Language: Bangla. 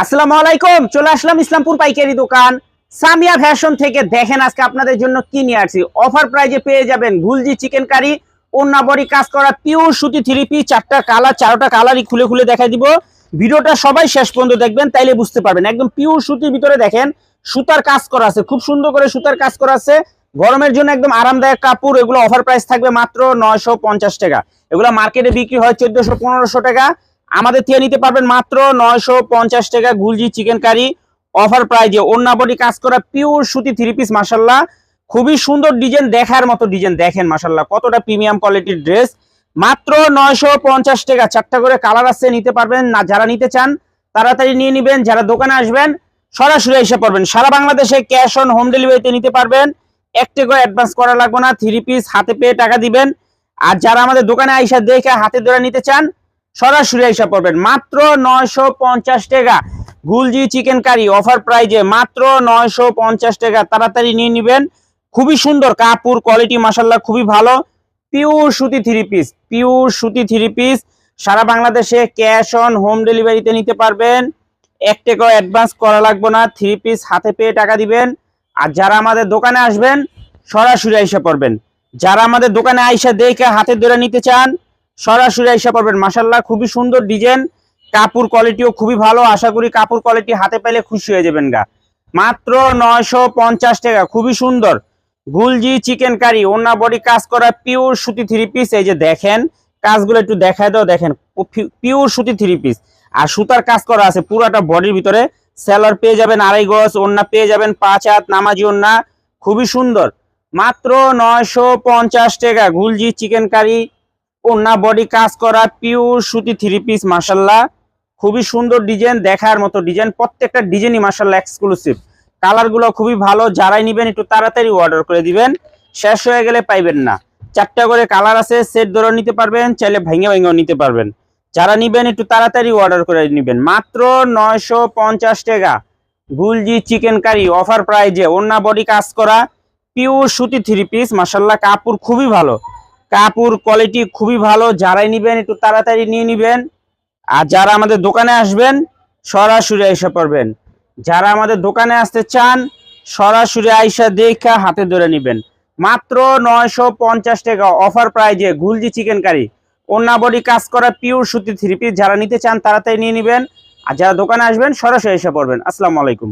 আসসালামু আলাইকুম। চলে আসলাম ইসলামপুর পাইকারি দোকান সামিয়া ফ্যাশন থেকে। দেখেন আজকে আপনাদের জন্য কি নিয়ে আসছি। অফার প্রাইজে পেয়ে যাবেন গুলজি চিকেন কারি, ওন্না বডি কাজ করা পিওর সুতি থ্রি পিস, চারটা কালার, চারটা কালারই খুলে খুলে দেখাই দিব। ভিডিওটা সবাই শেষ পর্যন্ত দেখবেন, তাইলে বুঝতে পারবেন। একদম পিওর সুতির ভিতরে দেখেন সুতার কাজ করা আছে, খুব সুন্দর করে সুতার কাজ করা আছে। গরমের জন্য একদম আরামদায়ক কাপড়। এগুলো অফার প্রাইস থাকবে মাত্র 950 টাকা। এগুলো মার্কেটে বিক্রি হয় 1400-1500 টাকা। আমাদের থেকে নিতে পারবেন মাত্র 950 টাকা গুলজি চিকেন কারি অফার প্রাইজে। ওন্না বডি কাজ করা পিওর সুতি থ্রি পিস, মাশাআল্লাহ খুবই সুন্দর ডিজাইন, দেখার মতো ডিজাইন। দেখেন মাশাআল্লাহ কতটা প্রিমিয়াম কোয়ালিটির ড্রেস। মাত্র 950 টাকা। চারটা করে কালার আছে, নিতে পারবেন। না যারা নিতে চান তাড়াতাড়ি নিয়ে নেবেন। যারা দোকানে আসবেন সরাসরি এসে পড়বেন। সারা বাংলাদেশে ক্যাশ অন হোম ডেলিভারিতে নিতে পারবেন। একটা করে অ্যাডভান্স করা লাগবে না, থ্রি পিস হাতে পেয়ে টাকা দিবেন। আর যারা আমাদের দোকানে আইসা দেখে হাতে ধরে নিতে চান সরাসরি এসে পড়বেন। মাত্র 950 টাকা গুলজি চিকেন কারি অফার প্রাইজে, মাত্র 950 টাকা। তাড়াতাড়ি নিয়ে নেবেন। খুবই সুন্দর কাপড় কোয়ালিটি, মাশাআল্লাহ খুবই ভালো। পিওর সুতি থ্রি পিস, পিওর সুতি থ্রি পিস। সারা বাংলাদেশে ক্যাশ অন হোম ডেলিভারিতে নিতে পারবেন। এক টাকাও অ্যাডভান্স করা লাগবে না, থ্রি পিস হাতে পেয়ে টাকা দিবেন। আর যারা আমাদের দোকানে আসবেন সরাসরি এসে পড়বেন। যারা আমাদের দোকানে আইসা দেখে হাতে ধরে নিতে চান সরাসরি এসে পড়বেন। মাশাআল্লাহ খুবই সুন্দর ডিজাইন, কাপড় কোয়ালিটিও খুবই ভালো। আশা করি কাপড় কোয়ালিটি হাতে পেলে খুশি হয়ে যাবেন গা। মাত্র 950 টাকা। খুবই সুন্দর গুলজি চিকেন কারি, ওন্না বডি কাজ করা পিওর সুতি থ্রি পিস। এই যে দেখেন কাজগুলো একটু দেখায় দাও, দেখেন পিওর সুতি থ্রি পিস। আর সুতার কাজ করা আছে পুরাটা বডির ভিতরে। সেলার পেয়ে যাবেন 2.5 গজ, ওন্না পেয়ে যাবেন 5 হাত নামাজি ওন্না, খুবই সুন্দর। মাত্র 950 টাকা গুলজি চিকেন কারি, ওন্না বডি কাজ করা পিওর সুতি থ্রি পিস। মাশাআল্লাহ খুবই সুন্দর ডিজাইন, দেখার মতো ডিজাইন। প্রত্যেকটা ডিজাইনই মাশাআল্লাহ এক্সক্লুসিভ। কালারগুলো খুবই ভালো। যারাই নেবেন একটু তাড়াতাড়ি অর্ডার করে দিবেন, শেষ হয়ে গেলে পাইবেন না। চারটা করে কালার আছে, সেট ধরে নিতে পারবেন, চাইলে ভেঙে ভেঙেও নিতে পারবেন। যারা নিবেন একটু তাড়াতাড়ি অর্ডার করে নেবেন। মাত্র 950 টাকা গুলজি চিকেন কারি অফার প্রাইজে, ওন্না বডি কাজ করা পিওর সুতি থ্রি পিস। মাশাআল্লাহ কাপড় খুবই ভালো, কাপড় কোয়ালিটি খুবই ভালো। যারাই নিবেন একটু তাড়াতাড়ি নিয়ে নিবেন। আর যারা আমাদের দোকানে আসবেন সরাসরি এসে পড়বেন। যারা আমাদের দোকানে আসতে চান সরাসরি আইসা দেখা হাতে ধরে নিবেন। মাত্র 950 টাকা অফার প্রাইজে গুলজি চিকেন কারি, ওন্না বডি কাজ করা পিওর সুতি থ্রি পিস। যারা নিতে চান তাড়াতাড়ি নিয়ে নিবেন। আর যারা দোকানে আসবেন সরাসরি এসে পড়বেন। আসসালামু আলাইকুম।